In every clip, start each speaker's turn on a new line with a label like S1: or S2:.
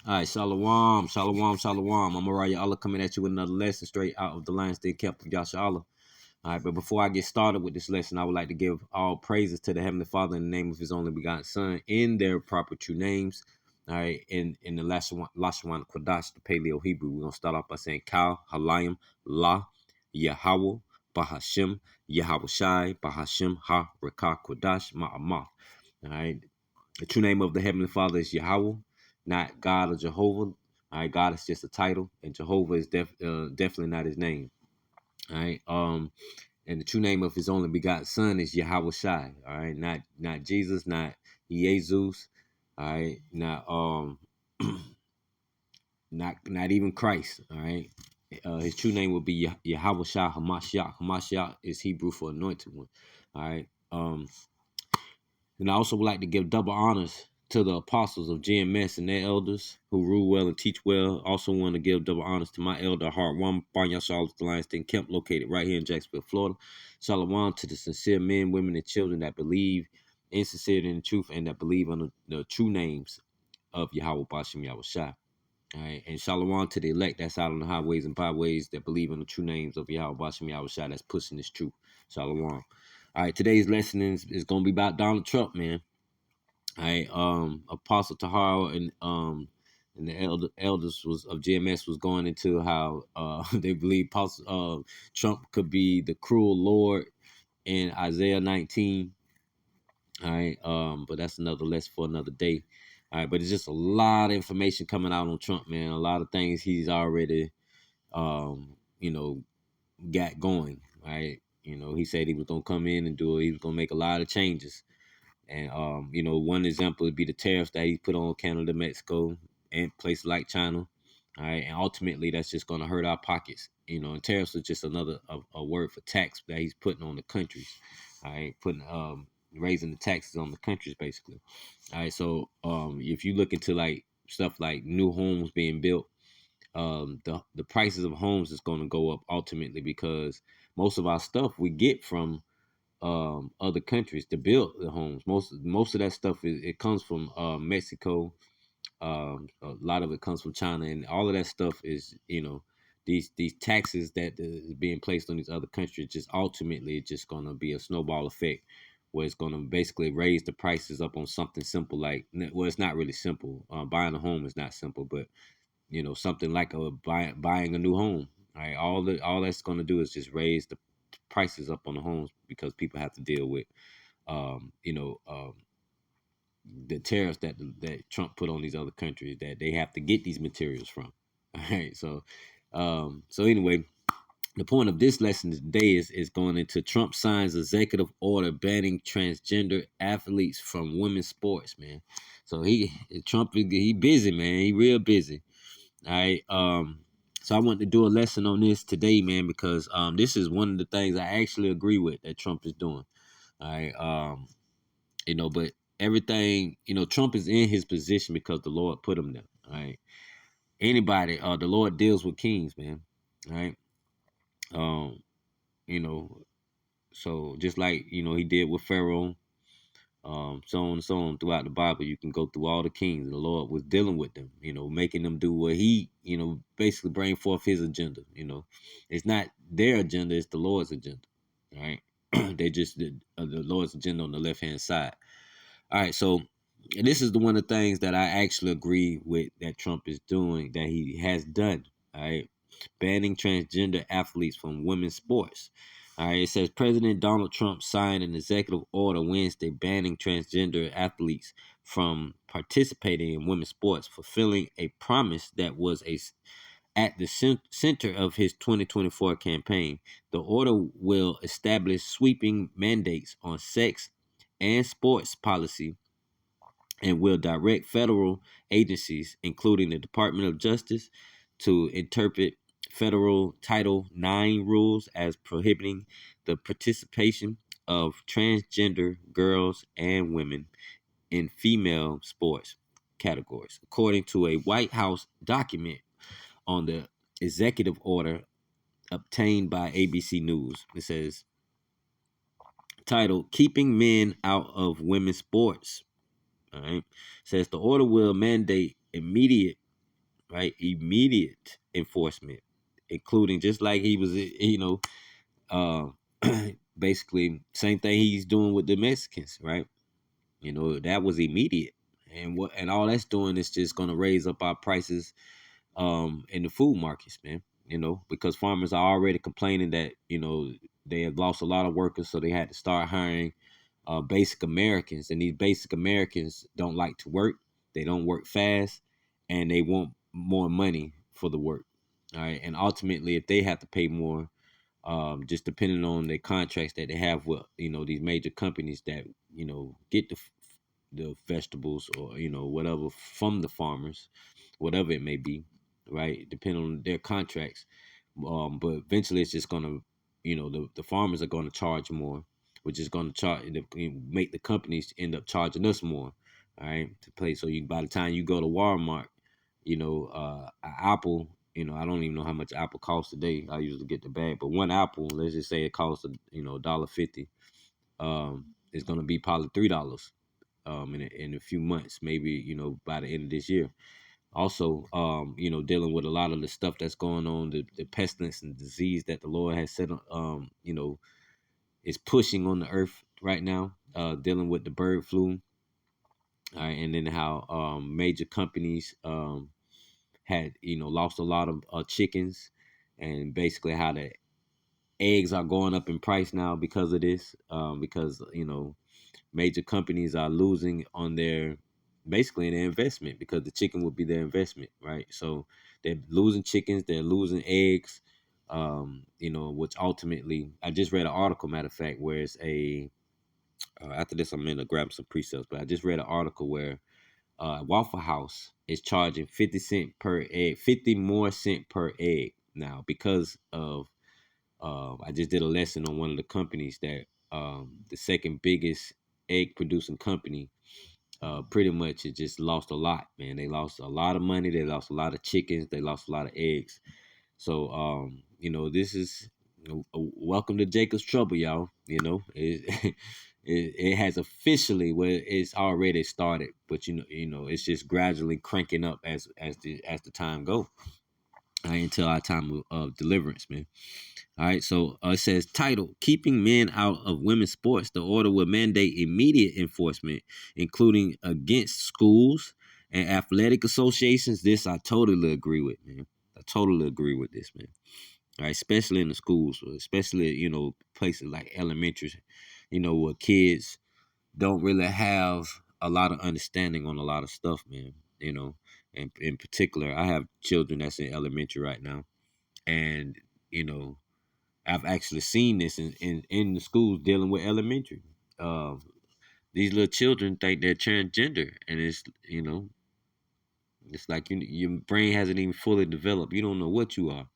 S1: All right, shalom, shalom, shalom. I'm Mariah Allah coming at you with another lesson straight out of the Lions Den Kept of Yasha Allah. All right, but before I get started with this lesson, I would like to give all praises to the Heavenly Father in the name of His only begotten Son in their proper true names. All right, in the Lashawan Kodash, the Paleo Hebrew, we're gonna start off by saying Kal, Halayim, La, Yahweh, Bahashim, Yahweh Shai, Bahashim, Ha, Rekah, Kodash, Ma'amah. All right, the true name of the Heavenly Father is Yahweh, not God or Jehovah. All right, God is just a title, and Jehovah is definitely not His name. All right, and the true name of His only begotten Son is Yahweh Shai. All right, not Jesus, not Jesus. All right, not even Christ. All right, His true name will be Yahweh Shai Hamashiach. Hamashiach is Hebrew for anointed one. All right, and I also would like to give double honors to the apostles of GMS and their elders who rule well and teach well. Also want to give double honors to my elder, Heart One, Barnyard Charlotte, the Lions Den Kemp, located right here in Jacksonville, Florida. Shalom to the sincere men, women, and children that believe in sincerity and truth and that believe on the true names of Yahweh Bashim Yahweh Shai. All right, and shalom to the elect that's out on the highways and byways that believe in the true names of Yahweh Bashim Yahweh Shai that's pushing this truth. Shalom. All right, today's lesson is going to be about Donald Trump, man. All right, Apostle Tahar and the elders was of GMS was going into how they believe Trump could be the cruel Lord in Isaiah 19. All right, but that's another lesson for another day. All right, but it's just a lot of information coming out on Trump, man. A lot of things he's already you know, got going. Right, he said he was gonna come in and do it. He was gonna make a lot of changes. And one example would be the tariffs that he put on Canada, Mexico, and places like China. All right, and ultimately that's just going to hurt our pockets. And tariffs is just another a word for tax that he's putting on the countries. All right, putting raising the taxes on the countries basically. All right, so if you look into like stuff like new homes being built, the prices of homes is going to go up ultimately because most of our stuff we get from other countries to build the homes. Most of that stuff it comes from Mexico. A lot of it comes from China, and all of that stuff is these taxes that is being placed on these other countries. Just ultimately, it's just gonna be a snowball effect, where it's gonna basically raise the prices up on something simple like well, it's not really simple. Buying a home is not simple, but something like buying a new home. All right, all that's going to do is just raise the prices up on the homes because people have to deal with um, you know um, the tariffs that Trump put on these other countries that they have to get these materials from. All right, so anyway, the point of this lesson today is going into Trump signs executive order banning transgender athletes from women's sports, man. So Trump he busy, man. He real busy. All right. So I want to do a lesson on this today, man, because this is one of the things I actually agree with that Trump is doing. All right. But everything, Trump is in his position because the Lord put him there. All right. Anybody, the Lord deals with kings, man. All right. Um, you know, so just like, he did with Pharaoh, so on and so on throughout the Bible. You can go through all the kings. The Lord was dealing with them, making them do what He, basically bring forth His agenda. It's not their agenda; it's the Lord's agenda. All right, they just did the Lord's agenda on the left hand side. All right, so this is the one of the things that I actually agree with that Trump is doing, that he has done. All right, banning transgender athletes from women's sports. All right, it says President Donald Trump signed an executive order Wednesday banning transgender athletes from participating in women's sports, fulfilling a promise that was at the center of his 2024 campaign. The order will establish sweeping mandates on sex and sports policy and will direct federal agencies, including the Department of Justice, to interpret federal Title IX rules as prohibiting the participation of transgender girls and women in female sports categories, according to a White House document on the executive order obtained by ABC News. It says, titled Keeping Men Out of Women's Sports. All right. Says the order will mandate immediate right? Immediate enforcement, including just like he was, uh, basically same thing he's doing with the Mexicans, right? That was immediate, and all that's doing is just going to raise up our prices in the food markets, man. Because farmers are already complaining that they have lost a lot of workers, so they had to start hiring basic Americans, and these basic Americans don't like to work. They don't work fast, and they want more money for the work. All right, and ultimately, if they have to pay more, just depending on the contracts that they have with these major companies that get the vegetables or whatever from the farmers, whatever it may be, right? Depending on their contracts, but eventually it's just gonna, the farmers are gonna charge more, which is gonna make the companies end up charging us more, all right, to play. So by the time you go to Walmart, an apple, I don't even know how much apple costs today. I usually get the bag, but one apple, let's just say it costs $1.50. It's gonna be probably $3 in a few months, maybe by the end of this year. Also, dealing with a lot of the stuff that's going on, the pestilence and disease that the Lord has said, is pushing on the earth right now, dealing with the bird flu, and then how major companies had lost a lot of chickens, and basically how the eggs are going up in price now because of this, because major companies are losing on their basically their investment, because the chicken would be their investment, right? So they're losing chickens, they're losing eggs, which ultimately, I just read an article, matter of fact, where it's after this I'm gonna grab some pre-sales, but I just read an article where Waffle House is charging 50 cent per egg, 50 more cent per egg now, because of I just did a lesson on one of the companies that the second biggest egg producing company, pretty much it just lost a lot, man. They lost a lot of money, they lost a lot of chickens, they lost a lot of eggs. So this is welcome to Jacob's trouble, y'all. It has officially, well, it's already started, but it's just gradually cranking up as the time go, until our time of deliverance, man. All right, so it says title: Keeping Men Out of Women's Sports. The order will mandate immediate enforcement, including against schools and athletic associations. This I totally agree with, man. I totally agree with this, man. All right, especially in the schools, especially places like elementary, where kids don't really have a lot of understanding on a lot of stuff, man. And in particular, I have children that's in elementary right now, and you know I've actually seen this in the schools dealing with elementary. These little children think they're transgender, and it's like your brain hasn't even fully developed. You don't know what you are.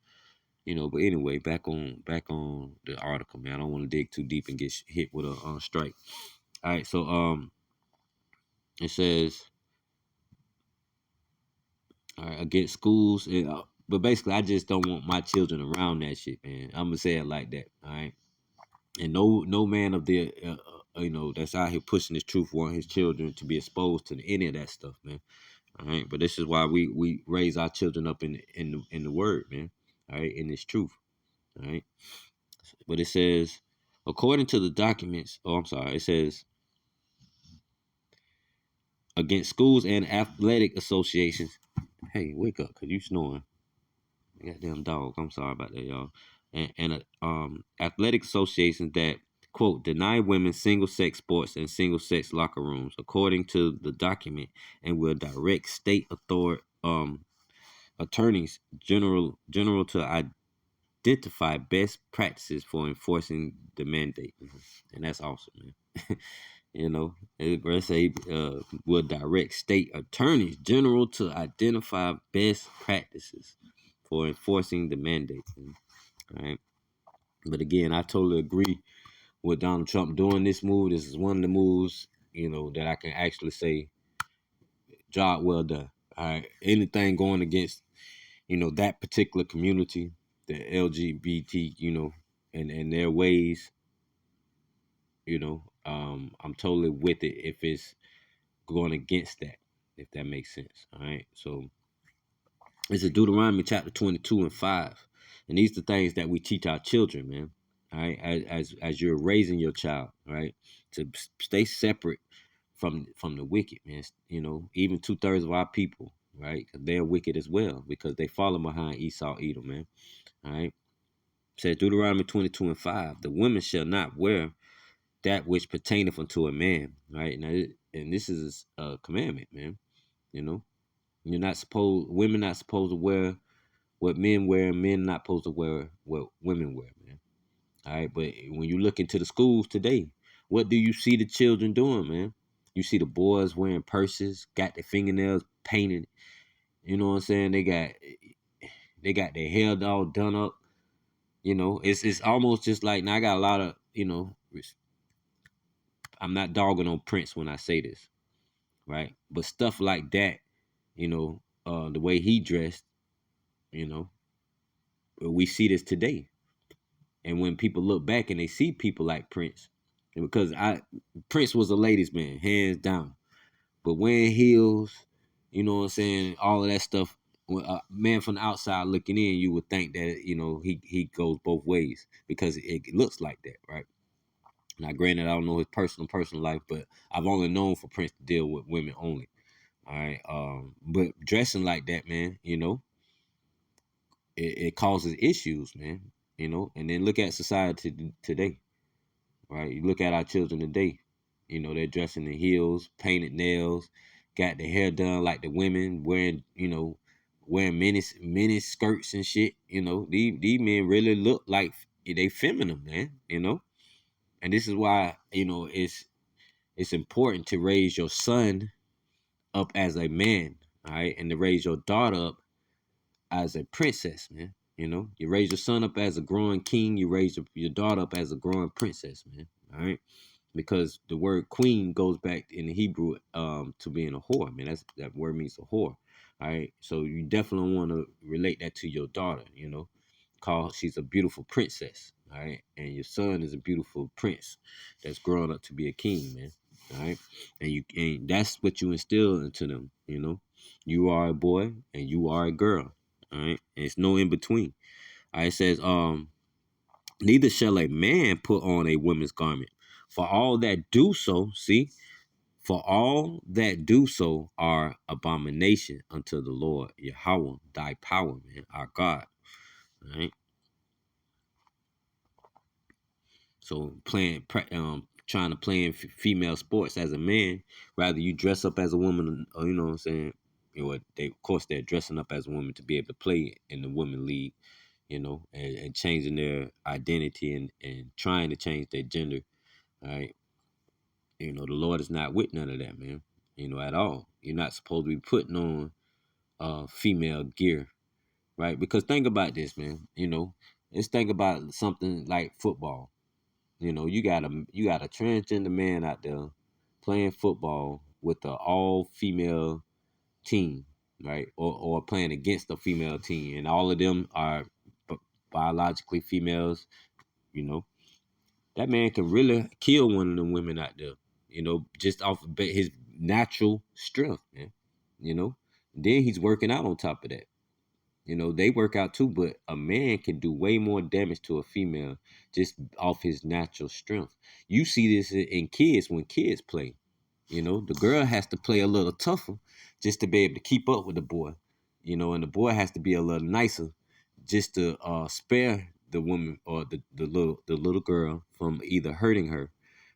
S1: But anyway, back on the article, man. I don't want to dig too deep and get hit with a strike. All right, so it says, all right, against schools, but basically, I just don't want my children around that shit, man. I'm gonna say it like that. All right. And no man of the that's out here pushing this truth want his children to be exposed to any of that stuff, man. All right, but this is why we raise our children up in the word, man. All right, in this truth. All right, but it says, according to the documents. Oh, I'm sorry. It says against schools and athletic associations. Hey, wake up, cause you snoring. Goddamn dog. I'm sorry about that, y'all. And athletic associations that quote deny women single sex sports and single sex locker rooms, according to the document, and will direct state attorneys general to identify best practices for enforcing the mandate. And that's awesome, man. It say will direct state attorneys general to identify best practices for enforcing the mandate. All right. But again, I totally agree with Donald Trump doing this move. This is one of the moves, that I can actually say, job well done. All right. Anything going against, that particular community, the LGBT, and their ways, I'm totally with it if it's going against that, if that makes sense. All right. So It's a Deuteronomy chapter 22 and 5. And these are the things that we teach our children, man. All right, as you're raising your child, right, to stay separate from the wicked, man. You know, even 2/3 of our people, right, they're wicked as well because they follow behind Esau, Edom, man. All right, says Deuteronomy 22 and 5. The women shall not wear that which pertaineth unto a man, right? Now, and this is a commandment, man. You know, women not supposed to wear what men wear, and men not supposed to wear what women wear, man. All right, but when you look into the schools today, what do you see the children doing, man? You see the boys wearing purses, got their fingernails painted. You know what I'm saying? They got their hair all done up. You know, it's almost just like now I got a lot of, I'm not dogging on Prince when I say this, right? But stuff like that, the way he dressed, you know, we see this today. And when people look back and they see people like Prince, and because Prince was a ladies' man, hands down. But wearing heels, you know what I'm saying, all of that stuff. When a man from the outside looking in, you would think that he goes both ways because it looks like that, right? Now, granted, I don't know his personal life, but I've only known for Prince to deal with women only. All right, but dressing like that, man, it causes issues, man. And then look at society today. Right? You look at our children today, they're dressing in heels, painted nails, got their hair done like the women, wearing mini skirts and shit. These men really look like they feminine, man. And this is why, it's important to raise your son up as a man, all right, and to raise your daughter up as a princess, man. You raise your son up as a growing king, you raise your daughter up as a growing princess, man. All right, because the word queen goes back in the Hebrew to being a whore. Man, that word means a whore. All right, so you definitely want to relate that to your daughter. She's a beautiful princess. All right, and your son is a beautiful prince that's growing up to be a king, man. All right, and that's what you instill into them. You are a boy and you are a girl. All right, and it's no in between. All right, it says neither shall a man put on a woman's garment. For all that do so, see, for all that do so are abomination unto the Lord, Yahweh, thy power, man, our God. All right. So trying to play in female sports as a man, rather you dress up as a woman, or, you know what I'm saying? Of course they're dressing up as a woman to be able to play in the women league, and changing their identity and trying to change their gender. All right. The Lord is not with none of that, man. At all. You're not supposed to be putting on female gear, right? Because think about this, man. Let's think about something like football. You got a transgender man out there playing football with an all female team, right? Or playing against a female team, and all of them are biologically females. You know, that man can really kill one of them women out there, just off of his natural strength, man. Then he's working out on top of that. They work out too, but a man can do way more damage to a female just off his natural strength. You see this in kids when kids play. The girl has to play a little tougher just to be able to keep up with the boy. And the boy has to be a little nicer just to spare the woman or the little girl from either hurting her,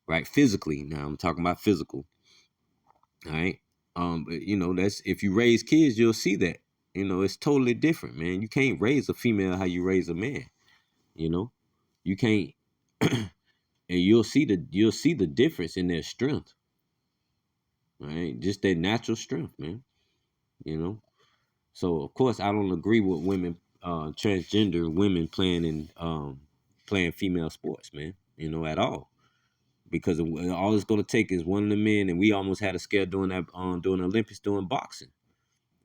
S1: right? Physically. Now I'm talking about physical. All right. But, that's if you raise kids, you'll see that. It's totally different, man. You can't raise a female how you raise a man. You know, you can't, and you'll see the difference in their strength, right? Just their natural strength, man. You know. So of course, I don't agree with women, transgender women playing female sports, man. At all. Because all it's gonna take is one of the men, and we almost had a scare doing that during the Olympics doing boxing,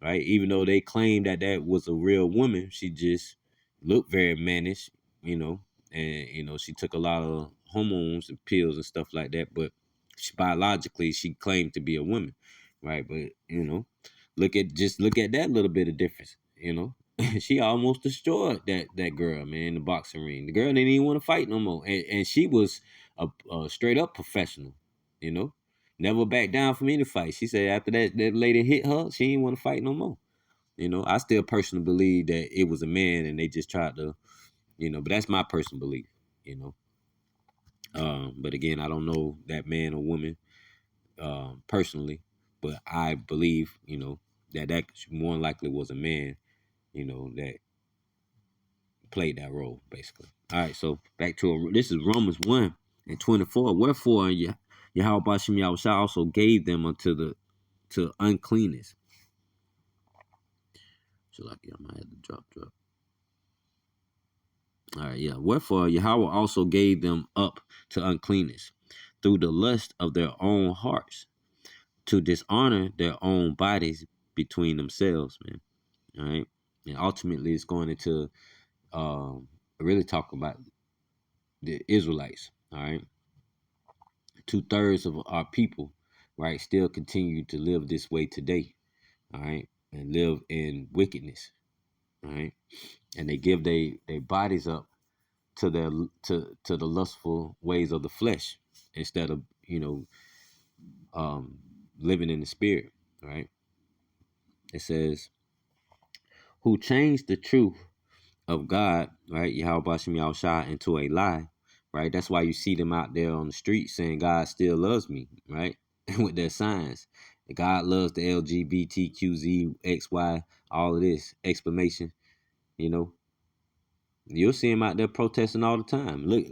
S1: right? Even though they claimed that was a real woman, she just looked very mannish, and she took a lot of hormones and pills and stuff like that. But biologically, she claimed to be a woman, right? But look at that little bit of difference. you know. She almost destroyed that girl, man, in the boxing ring. The girl didn't even want to fight no more, and she was a straight up professional, you know. Never backed down from any fight. She said after that lady hit her, she didn't want to fight no more. You know, I still personally believe that it was a man and they just tried to, you know, but that's my personal belief, you know. But again, I don't know that man or woman personally, but I believe, you know, that more than likely was a man, you know, that played that role, basically. All right, so back to this is Romans 1:24. Wherefore, Yahweh Bashim Yahushua also gave them to uncleanness. So like, I might have to drop. All right, yeah. Wherefore, Yahweh also gave them up to uncleanness through the lust of their own hearts, to dishonor their own bodies between themselves, man. All right. And ultimately, it's going into really talk about the Israelites. All right. 2/3 of our people, right, still continue to live this way today. All right. And live in wickedness. All right. And they give their bodies up to their to the lustful ways of the flesh instead of, you know, living in the spirit. Right. It says, who changed the truth of God, right, Yahweh Bashim Yahushua, into a lie, right? That's why you see them out there on the street saying God still loves me, right? With their signs. God loves the LGBTQZXY, all of this exclamation, you know. You'll see them out there protesting all the time. Look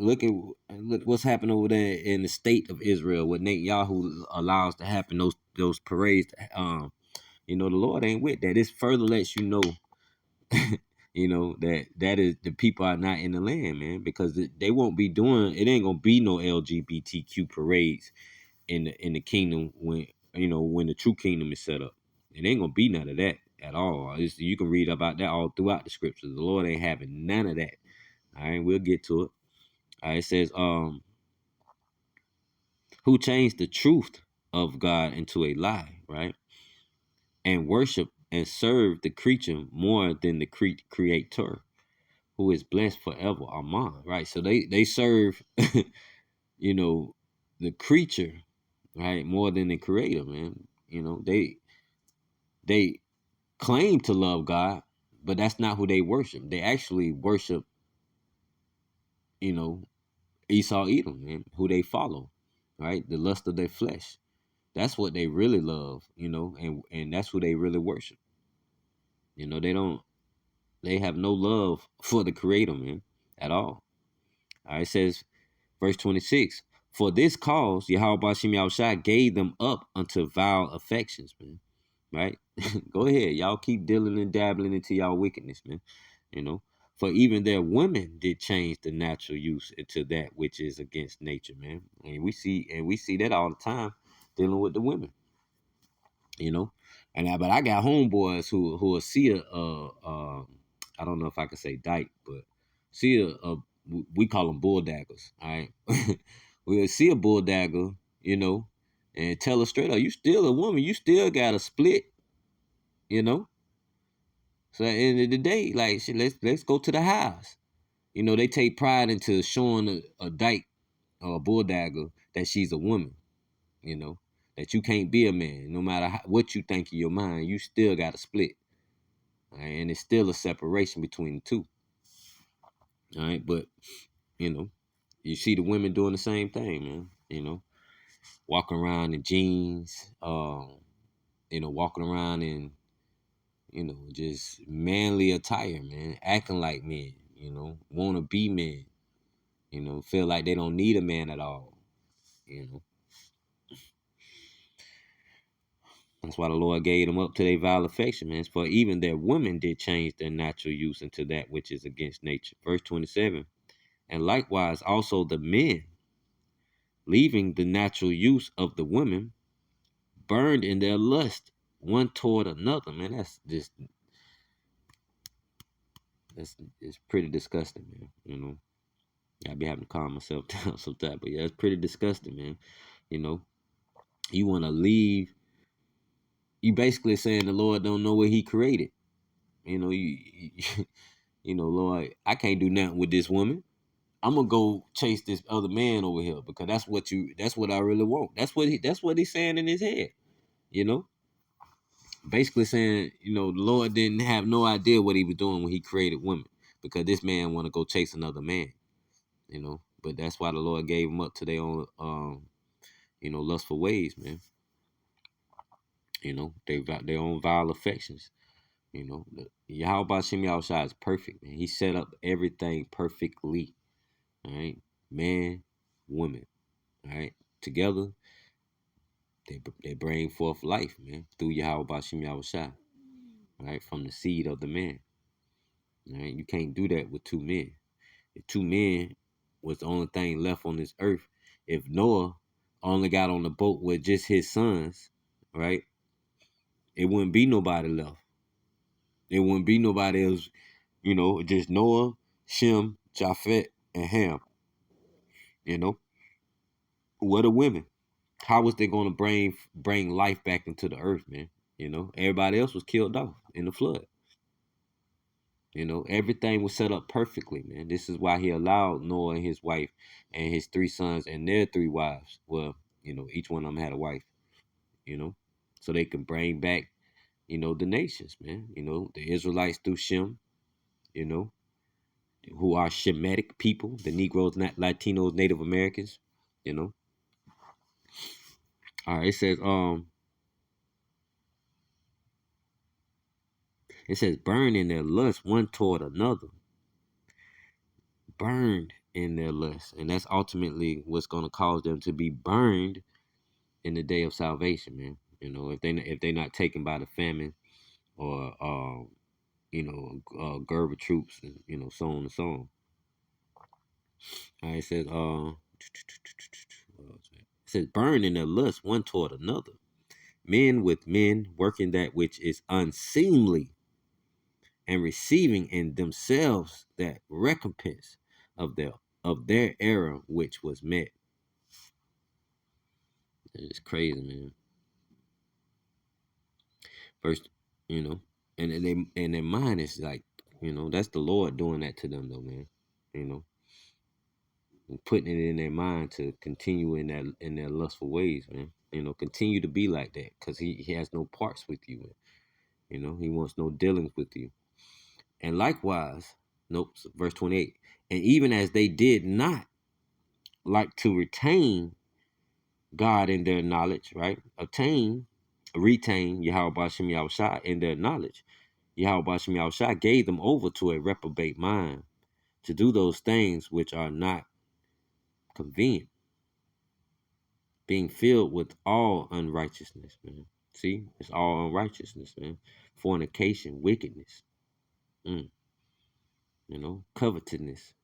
S1: what's happening over there in the state of Israel, what Netanyahu allows to happen, those parades. You know, the Lord ain't with that. This further lets you know, you know, that is the people are not in the land, man, because they won't be doing it. Ain't gonna be no LGBTQ parades in the kingdom when, you know, when the true kingdom is set up. It ain't gonna be none of that at all. You can read about that all throughout the scriptures. The Lord ain't having none of that. All right, we'll get to it. All right, it says, who changed the truth of God into a lie, right? And worship and serve the creature more than the creator, who is blessed forever. Amen. Right. So they serve, you know, the creature, right, more than the creator, man. You know, they claim to love God, but that's not who they worship. They actually worship, you know, Esau Edom, man, who they follow, right? The lust of their flesh. That's what they really love, you know, and that's who they really worship. You know, they have no love for the creator, man, at all. All right, it says, verse 26, for this cause, Yahweh Bashim Yahushua gave them up unto vile affections, man. Right? Go ahead. Y'all keep dealing and dabbling into y'all wickedness, man. You know, for even their women did change the natural use into that which is against nature, man. And we see that all the time dealing with the women, you know. But I got homeboys who will see I don't know if I can say dyke, but see we call them bull daggers. All right, we'll see a bull dagger, you know, and tell her straight up, you still a woman, you still got a split, you know. So at the end of the day, like, shit, let's go to the house. You know, they take pride into showing a dyke or a bull dagger that she's a woman. You know, that you can't be a man. No matter what you think in your mind, you still got to split. All right? And it's still a separation between the two. All right, but you know, you see the women doing the same thing, man. You know, walking around in jeans, you know, walking around in, you know, just manly attire, man, acting like men, you know, want to be men, you know, feel like they don't need a man at all, you know. That's why the Lord gave them up to their vile affection, man. For even their women did change their natural use into that which is against nature. Verse 27. And likewise also the men, leaving the natural use of the women, burned in their lust one toward another. Man, that's it's pretty disgusting, man. You know, I be having to calm myself down sometimes, but yeah, it's pretty disgusting, man. You know, you want to leave. You basically saying the Lord don't know what He created. Lord, I can't do nothing with this woman. I'm gonna go chase this other man over here because that's what I really want. That's what he's saying in his head, you know? Basically saying, the Lord didn't have no idea what he was doing when he created women because this man want to go chase another man, But that's why the Lord gave them up to their own, lustful ways, man. Their own vile affections. Yahweh Shem Yahushua is perfect, man. He set up everything perfectly. All right, man, woman, all right, together they bring forth life, man, through Yahweh Shem Yahushua. All right, from the seed of the man. All right, you can't do that with two men. If two men was the only thing left on this earth, if Noah only got on the boat with just his sons, right, it wouldn't be nobody left. It wouldn't be nobody else, just Noah, Shem, Japhet, and Ham. You know, what are women? How was they going to bring life back into the earth, man? Everybody else was killed off in the flood. Everything was set up perfectly, man. This is why he allowed Noah and his wife and his three sons and their three wives. Well, each one of them had a wife, you know, so they can bring back, the nations, man. The Israelites through Shem, you know, who are Shemitic people, the Negroes, Latinos, Native Americans, you know. All right, it says burn in their lust one toward another. Burned in their lust. And that's ultimately what's gonna cause them to be burned in the day of salvation, man. If they're not taken by the famine or Gerber troops and so on and so on. All right, it says burn in their lust one toward another. Men with men working that which is unseemly and receiving in themselves that recompense of their error which was met. It's crazy, man. First, you know, and their mind is like, that's the Lord doing that to them, though, man. You know, and putting it in their mind to continue in their lustful ways, man. Continue to be like that, because he has no parts with you, man. He wants no dealings with you. And likewise, nope, verse 28. And even as they did not like to retain God in their knowledge, right? Retain Yahweh Bashem Yahushua in their knowledge. Yahweh Bashem Yahushua gave them over to a reprobate mind to do those things which are not convenient, being filled with all unrighteousness, man. See, it's all unrighteousness, man. Fornication, wickedness, covetousness,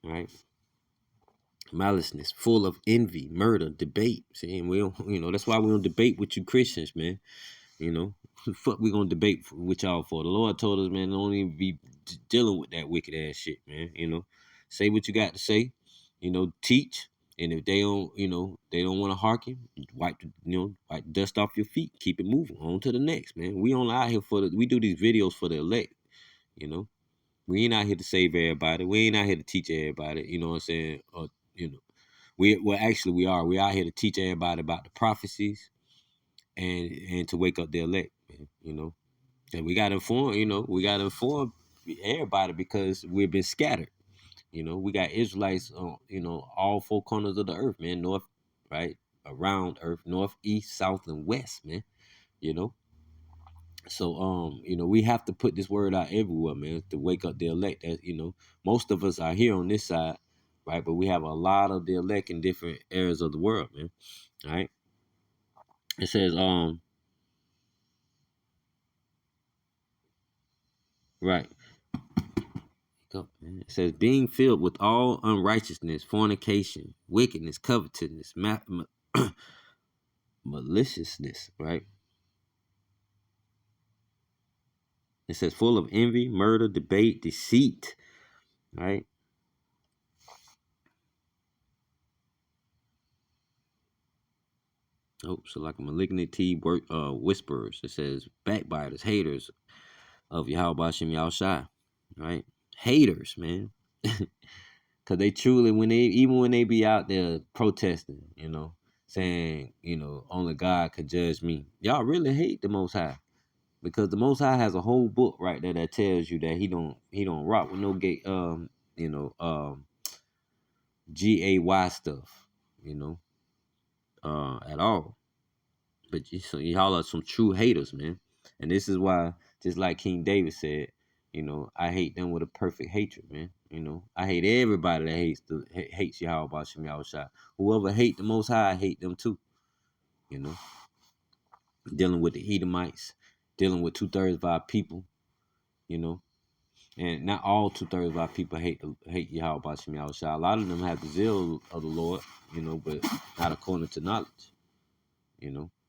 S1: right? Maliceness, full of envy, murder, debate. See, and we don't, that's why we don't debate with you Christians, man. Fuck, we gonna debate with y'all for? The Lord told us, man, don't even be dealing with that wicked ass shit, man. Say what you got to say. Teach. And if they don't want to hearken, wipe dust off your feet. Keep it moving. On to the next, man. We only out here we do these videos for the elect. We ain't out here to save everybody. We ain't out here to teach everybody. You know what I'm saying? You know, actually we are. We out here to teach everybody about the prophecies and to wake up the elect, man, And we got to inform everybody because we've been scattered. We got Israelites on, all four corners of the earth, man, north, right, around earth, north, east, south, and west, man. You know. So we have to put this word out everywhere, man, to wake up the elect. As most of us are here on this side, right? But we have a lot of the elect in different areas of the world, man. All right. It says, right. It says, being filled with all unrighteousness, fornication, wickedness, covetousness, maliciousness, right? It says, full of envy, murder, debate, deceit, right? Oh, so like malignity, whisperers. It says, backbiters, haters, of Yahweh Shem Yahushai, right? Haters, man. Cause they truly, even when they be out there protesting, saying, only God could judge me. Y'all really hate the Most High, because the Most High has a whole book right there that tells you that he don't rock with no gay GAY stuff, at all. But so y'all are some true haters, man. And this is why, just like King David said, I hate them with a perfect hatred, man. I hate everybody that hates Yahweh Bashim Yahushua. Whoever hate the Most High, I hate them too. You know, dealing with the Edomites, dealing with 2/3 of our people. You know, and not all 2/3 of our people hate Yahweh Bashim Yahushua. A lot of them have the zeal of the Lord, but not according to knowledge.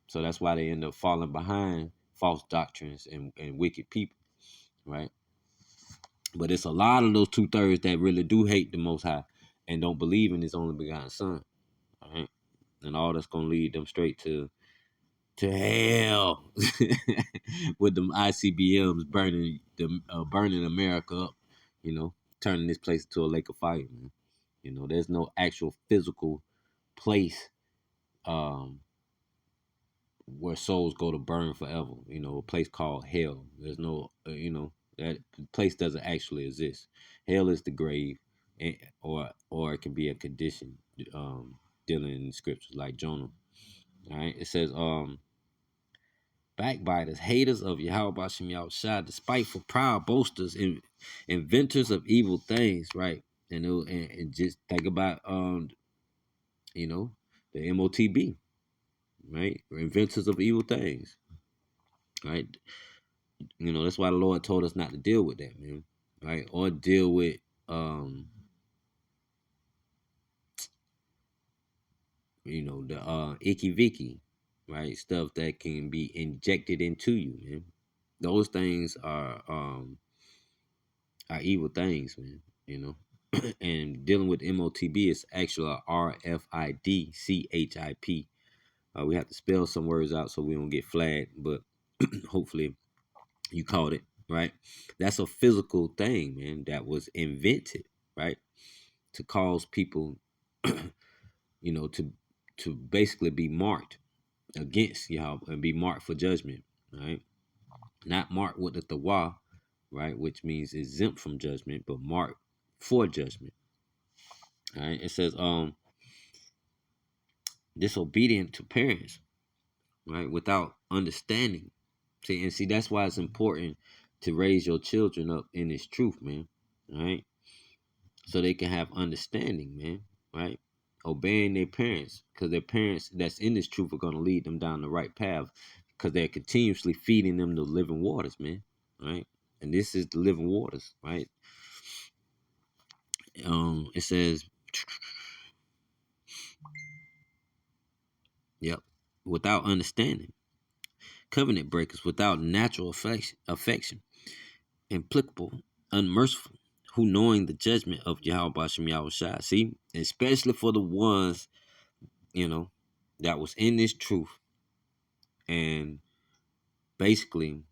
S1: So that's why they end up falling behind false doctrines and wicked people, right? But it's a lot of those 2/3 that really do hate the Most High and don't believe in His only begotten Son, all right? And all that's gonna lead them straight to hell with them ICBMs burning America up, turning this place into a lake of fire, man. There's no actual physical place um where souls go to burn forever. A place called hell. There's no, that place doesn't actually exist. Hell is the grave, or it can be a condition, dealing in scriptures like Jonah. All right, it says, backbiters, haters of Yahweh Bashem Yahushua, despiteful, proud boasters, inventors of evil things. Right, and just think about the MOTB. Right, inventors of evil things. Right, that's why the Lord told us not to deal with that, man. Right? Or deal with the icky vicky, right? Stuff that can be injected into you, man. Those things are evil things, man. And dealing with MOTB is actually a RFIDCHIP. We have to spell some words out so we don't get flagged, but hopefully you caught it, right? That's a physical thing, man, that was invented, right, to cause people, to basically be marked against Yahweh and be marked for judgment, right? Not marked with the Tawa, right, which means exempt from judgment, but marked for judgment. All right. It says, disobedient to parents, right, without understanding. See, that's why it's important to raise your children up in this truth, man. All right. So they can have understanding, man, right? Obeying their parents, because their parents that's in this truth are going to lead them down the right path, because they're continuously feeding them the living waters, man, right? And this is the living waters, right? It says, yep, without understanding, covenant breakers, without natural affection, implicable, unmerciful, who knowing the judgment of Yahweh Bashem Yahushua. See, especially for the ones, that was in this truth. And basically,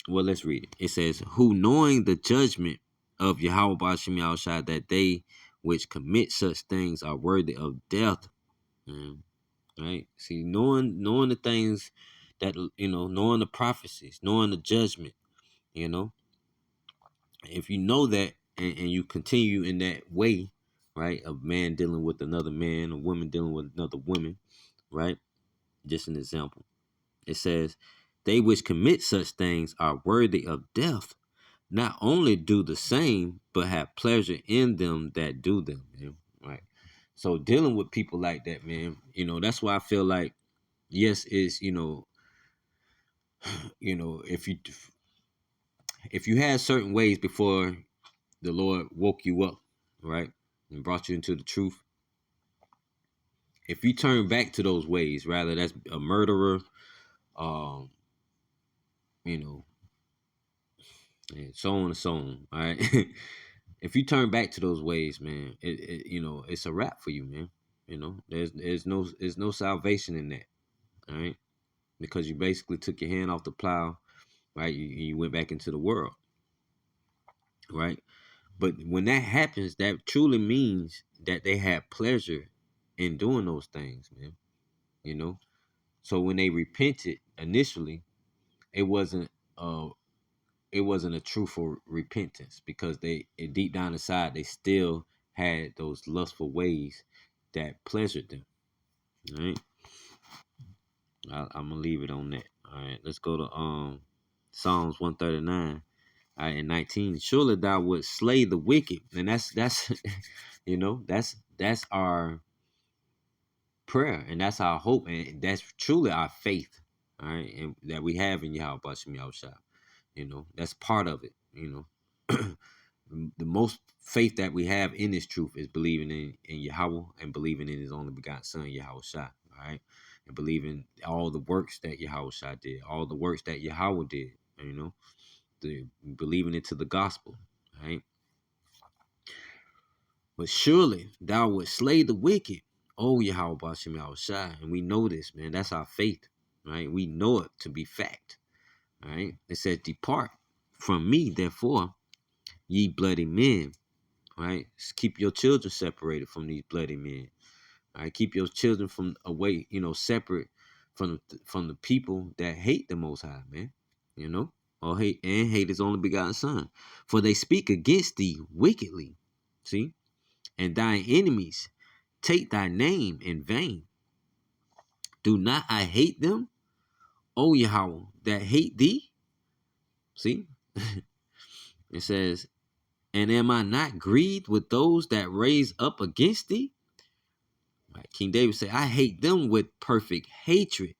S1: well, let's read it. It says, who knowing the judgment of Yahweh Bashim Yahushua, that they which commit such things are worthy of death. Right? See, knowing the things that, knowing the prophecies, knowing the judgment, if you know that, and you continue in that way, right, of man dealing with another man, a woman dealing with another woman, right? Just an example. It says, they which commit such things are worthy of death. Not only do the same, but have pleasure in them that do them, man. Right. So dealing with people like that, man, that's why I feel like, yes, is if you had certain ways before the Lord woke you up, right, and brought you into the truth, if you turn back to those ways, rather that's a murderer, um, you know, and so on and so on. All right. If you turn back to those ways, man, it's a wrap for you, man. There's no salvation in that. All right. Because you basically took your hand off the plow right? You went back into the world, right? But when that happens, that truly means that they had pleasure in doing those things, man. You know. So when they repented initially, it wasn't uh it wasn't a truthful repentance, because deep down inside they still had those lustful ways that pleasured them. All right. I'm gonna leave it on that. All right, let's go to Psalms 139, and 19. Surely thou would slay the wicked, and that's that's our prayer, and that's our hope, and that's truly our faith. All right, and that we have in Yahweh Bashim Yahushua. That's part of it. The most faith that we have in this truth is believing in Yahweh, and believing in his only begotten son, Yahweh Shai, all right? And believing all the works that Yahweh Shai did, all the works that Yahweh did, believing into the gospel, right? But surely thou would slay the wicked, oh Yahweh Bashim Yahweh Shai. And we know this, man. That's our faith, right? We know it to be fact, all right? It says, depart from me, therefore, ye bloody men. Right? Keep your children separated from these bloody men. All right? Keep your children from away, separate from the people that hate the Most High, man. Or hate his only begotten son. For they speak against thee wickedly. See? And thine enemies take thy name in vain. Do not I hate them, O Yahweh, that hate thee? See? It says, and am I not grieved with those that raise up against thee? Right. King David said, I hate them with perfect hatred.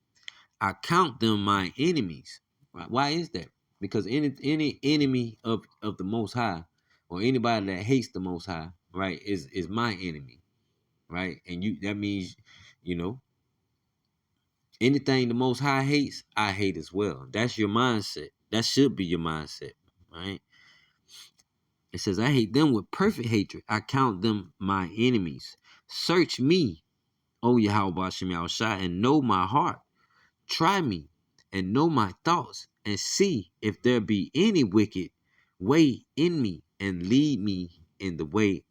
S1: I count them my enemies. Right. Why is that? Because any enemy of the Most High, or anybody that hates the Most High, right, is my enemy. Right. And that means, you know, anything the Most High hates, I hate as well. That's your mindset. That should be your mindset. Right. It says, I hate them with perfect hatred. I count them my enemies. Search me, O Yahweh Bashim Yahushua, and know my heart. Try me and know my thoughts, and see if there be any wicked way in me, and lead me in the way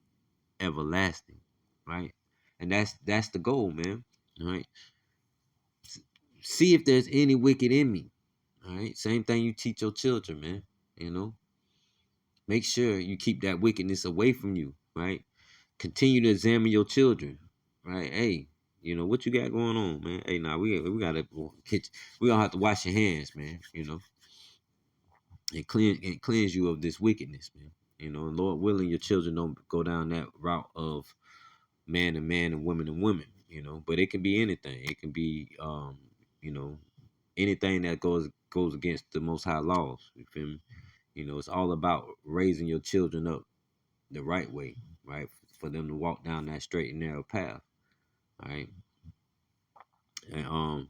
S1: everlasting. Right? And that's the goal, man. All right. See if there's any wicked in me. All right. Same thing you teach your children, man. Make sure you keep that wickedness away from you. Right? Continue to examine your children. Right? Hey, what you got going on, man? Hey, nah, we gotta we gonna have to wash your hands, man. And cleanse you of this wickedness, man. And Lord willing, your children don't go down that route of man and man and woman and women. But it can be anything. It can be you know, anything that goes against the Most High laws. You feel me? It's all about raising your children up the right way, right? For them to walk down that straight and narrow path. All right. And I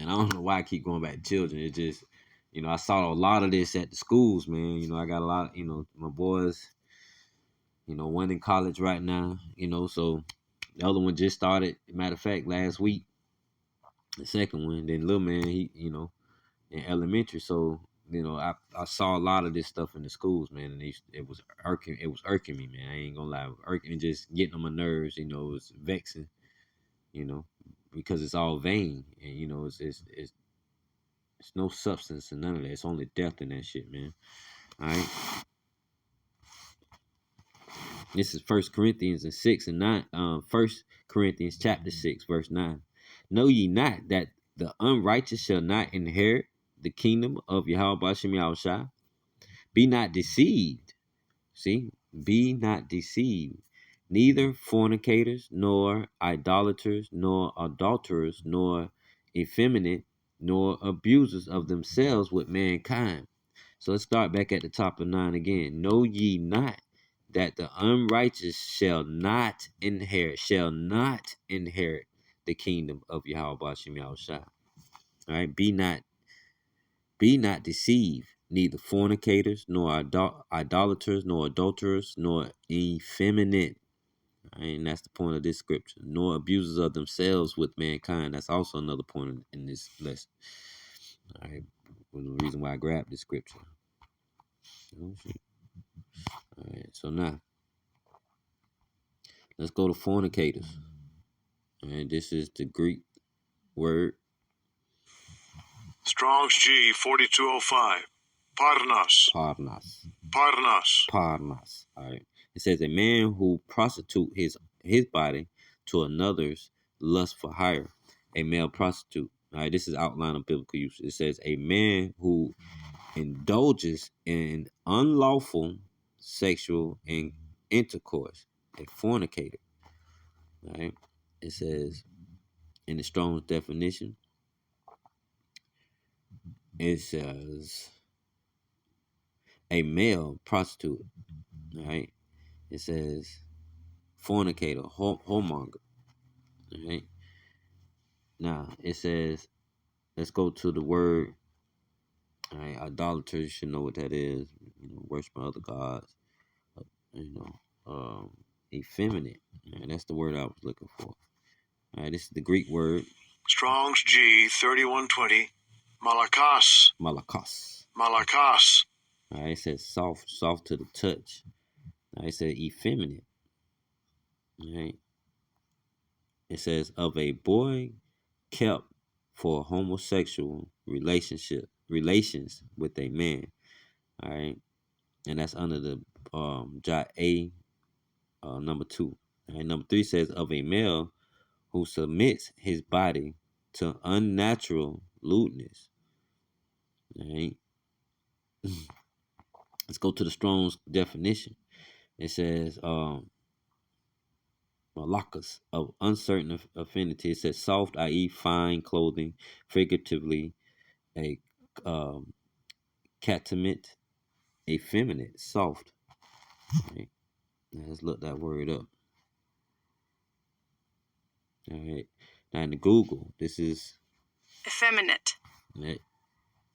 S1: don't know why I keep going back to children. It just, I saw a lot of this at the schools, man. I got a lot, my boys, one in college right now, so the other one just started, matter of fact, last week, the second one. Then little man, he, in elementary. So, I saw a lot of this stuff in the schools, man, and it was irking me, man. I ain't gonna lie, it was irking and just getting on my nerves, it was vexing, you know, because it's all vain, and it's no substance and none of that. It's only death in that shit, man. All right. This is 1 Corinthians 6 and 9. 1 Corinthians chapter 6, verse 9. Know ye not that the unrighteous shall not inherit the kingdom of Yahweh Bashem Yahushua? Be not deceived. See? Be not deceived. Neither fornicators, nor idolaters, nor adulterers, nor effeminate, nor abusers of themselves with mankind. So let's start back at the top of 9 again. Know ye not that the unrighteous shall not inherit the kingdom of Yahweh Bashem Yahushua. All right, be not deceived, neither fornicators, nor idolaters, nor adulterers, nor effeminate. Right? And that's the point of this scripture. Nor abusers of themselves with mankind. That's also another point in this lesson. All right. was the reason why I grabbed this scripture. All right, so now let's go to fornicators. All right, this is the Greek word.
S2: Strong's G 4205. Parnas.
S1: Parnas.
S2: Parnas.
S1: Parnas. All right. It says a man who prostitute his body to another's lust for hire, a male prostitute. All right. This is outline of biblical use. It says a man who indulges in unlawful sexual intercourse, a fornicator. All right. It says in the Strong's definition, it says a male prostitute. All right. It says fornicator, whoremonger. All right. Now it says, let's go to the word. All right, idolaters should know what that is. Worshiping other gods. You know, effeminate. All right, that's the word I was looking for. All right, this is the Greek word.
S2: Strong's G 3120. Malakas.
S1: Malakos.
S2: Malakas.
S1: All right, it says soft to the touch. All right, it says effeminate. All right, it says of a boy kept for homosexual relations with a man. All right, and that's under the jot A, number 2. All right, number 3 says of a male who submits his body to unnatural lewdness. All right, let's go to the Strong's definition. It says malakas, of uncertain affinity. It says soft, i.e., fine clothing, figuratively a catamite, effeminate, soft. All right, now let's look that word up. All right, now in the Google, this is
S3: effeminate.
S1: Right.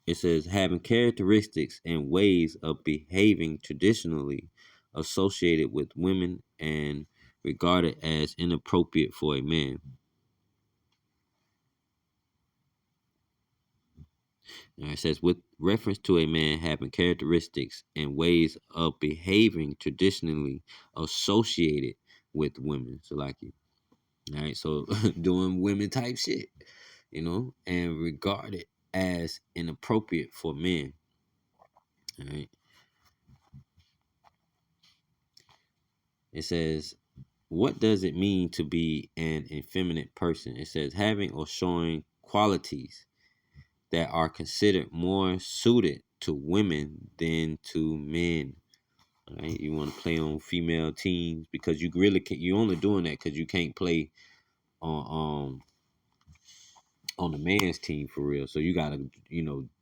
S1: It says having characteristics and ways of behaving traditionally associated with women and regarded as inappropriate for a man. It says with reference to a man having characteristics and ways of behaving traditionally associated with women. So like you. All right, so doing women type shit, and regarded as inappropriate for men. All right. It says, what does it mean to be an effeminate person? It says having or showing qualities that are considered more suited to women than to men. All right, you want to play on female teams because you really can. You only doing that because you can't play on the man's team for real. So you gotta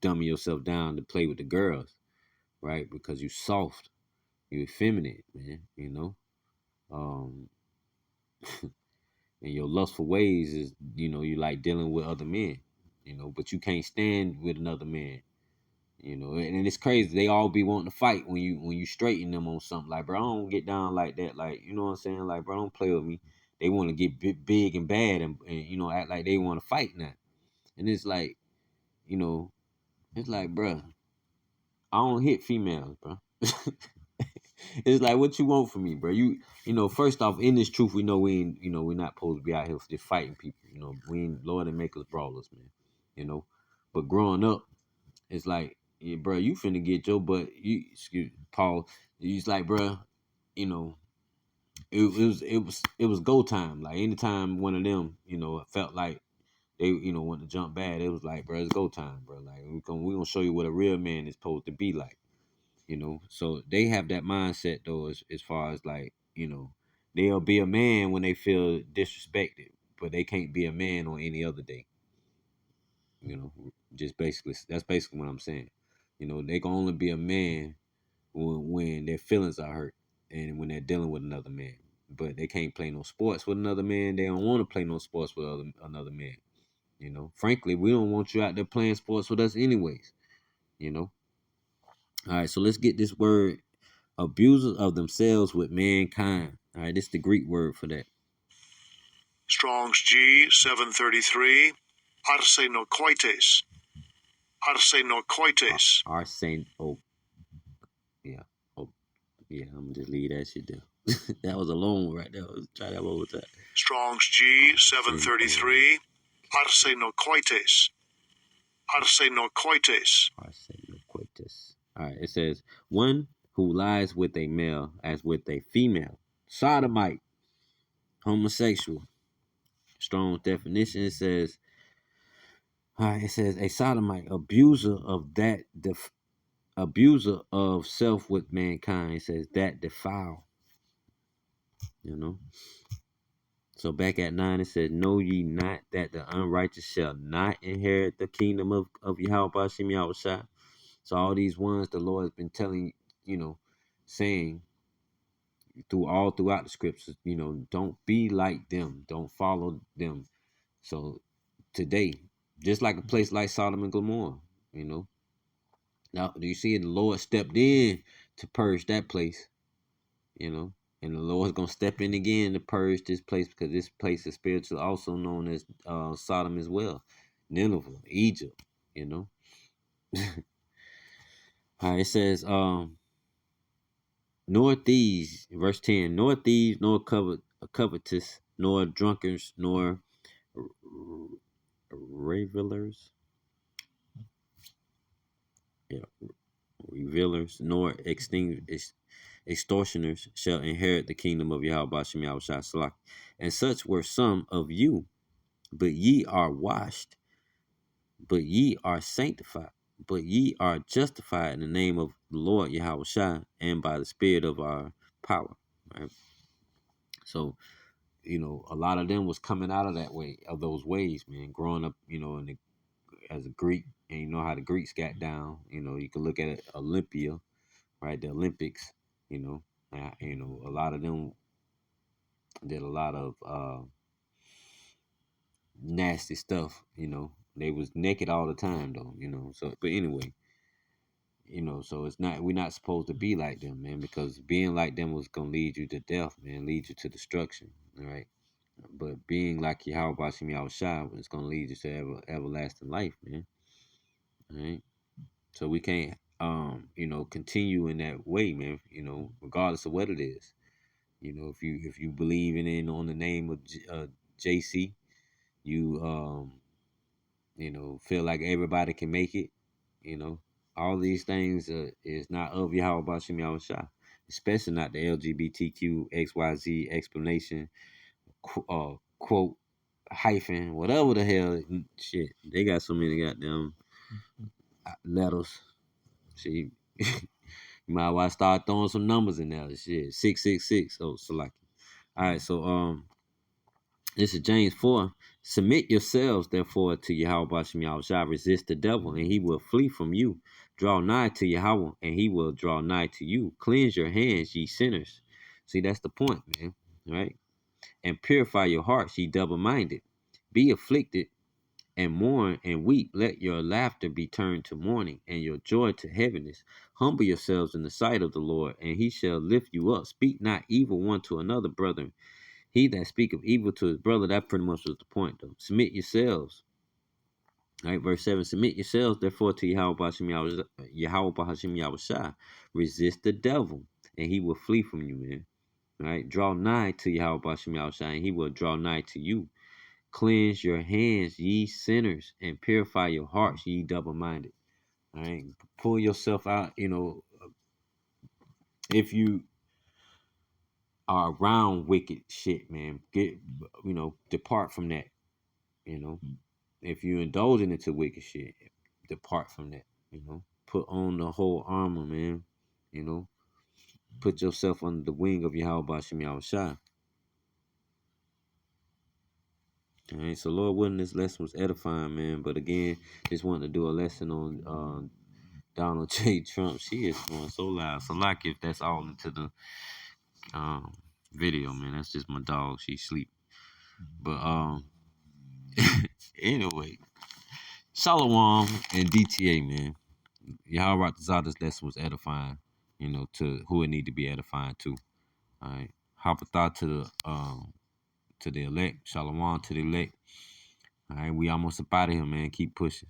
S1: dummy yourself down to play with the girls, right? Because you soft, you effeminate, man. Um, and your lustful ways is you like dealing with other men, but you can't stand with another man, and it's crazy. They all be wanting to fight when you straighten them on something. Like, bro, I don't get down like that. Like, you know what I'm saying? Like, bro, don't play with me. They want to get big and bad and act like they want to fight now. And it's like, it's like, bro, I don't hit females, bro. It's like, what you want from me, bro? First off, in this truth, we know we ain't, we're not supposed to be out here just fighting people. We ain't, Lord, and make us brawlers, man. But growing up, it's like, yeah, bro, you finna get your butt. Excuse Paul. He's like, bro, you know, it was go time. Like anytime one of them, felt like they, want to jump bad, it was like, bro, it's go time, bro. Like we gonna show you what a real man is supposed to be like. So they have that mindset though, as far as like, they'll be a man when they feel disrespected, but they can't be a man on any other day. Just basically, that's basically what I'm saying. They can only be a man when their feelings are hurt and when they're dealing with another man, but they can't play no sports with another man. They don't want to play no sports with another man. Frankly, we don't want you out there playing sports with us anyways. All right, so let's get this word, abusers of themselves with mankind. All right, this is the Greek word for that.
S2: Strong's G 733. Arsenokoites. arsenokoites,
S1: Arsene. Oh, yeah. Oh, yeah. I'm gonna just leave that shit there. That was a long one right there. Let's try that one more time.
S2: Strong's G 733, arsenokoites, arsenokoites,
S1: Arsenokoitis. All right. It says one who lies with a male as with a female, sodomite, homosexual. Strong definition. It says. All right. It says a sodomite, abuser of self with mankind. It says that defile. You know. So back at 9, it says, know ye not that the unrighteous shall not inherit the kingdom of Yahweh Bashim Yahushua. So all these ones the Lord has been telling, saying throughout the scriptures, don't be like them, don't follow them. So today, just like a place like Sodom and Gomorrah, now do you see the Lord stepped in to purge that place, you know, and the Lord's gonna step in again to purge this place because this place is spiritual, also known as Sodom as well, Nineveh, Egypt, you know. All right, it says, nor thieves, verse 10, nor thieves, nor covetous, nor drunkards, nor revelers, yeah, revelers, nor extortioners shall inherit the kingdom of Yahweh Shem Yahushua Salak. And such were some of you, but ye are washed, but ye are sanctified, but ye are justified in the name of the Lord Yahweh and by the Spirit of our power. Right? So, a lot of them was coming out of that way, of those ways, man. Growing up, as a Greek, and you know how the Greeks got down. You can look at it, Olympia, right? The Olympics, a lot of them did a lot of nasty stuff. They was naked all the time, though. So, but anyway, so it's not, we're not supposed to be like them, man, because being like them was gonna lead you to death, man, lead you to destruction, all right. But being like Yahweh Bashim Yahushua is gonna lead you to everlasting life, man. All right. So we can't continue in that way, man, regardless of what it is. If you believe in on the name of JC, you feel like everybody can make it, all these things is not of Yahweh Bashim Yahushua, especially not the LGBTQ XYZ explanation, quote, hyphen, whatever the hell, shit. They got so many goddamn letters. See, you might want to start throwing some numbers in there. Shit, 666. Oh, Salaki. All right, so this is James 4. Submit yourselves, therefore, to Yahweh Bashim Yahushua. Resist the devil, and he will flee from you. Draw nigh to Yahweh, and he will draw nigh to you. Cleanse your hands, ye sinners. See, that's the point, man. Right? And purify your hearts, ye double-minded. Be afflicted, and mourn and weep. Let your laughter be turned to mourning, and your joy to heaviness. Humble yourselves in the sight of the Lord, and he shall lift you up. Speak not evil one to another, brethren. He that speaketh evil to his brother, that pretty much was the point, though. Submit yourselves. All right, verse 7. Submit yourselves, therefore, to Yahweh B'Hashem Yahushua. Resist the devil, and he will flee from you, man. All right, draw nigh to Yahweh B'Hashem Yahushua, and he will draw nigh to you. Cleanse your hands, ye sinners, and purify your hearts, ye double-minded. All right, pull yourself out. If you are around wicked shit, man, depart from that. If you indulging into wicked shit, depart from that. Put on the whole armor, man. Put yourself under the wing of Yahweh Bashim Yahushua. All right, so Lord willing, this lesson was edifying, man. But again, just wanted to do a lesson on Donald J. Trump. She is going so loud. So like if that's all into the video, man. That's just my dog. She sleep. But anyway, Shalom and DTA, man. Yahweh Zada's lesson was edifying, to who it need to be edifying to. All right. Hopatah to the elect. Shalom to the elect. All right, we almost up out of here, man. Keep pushing.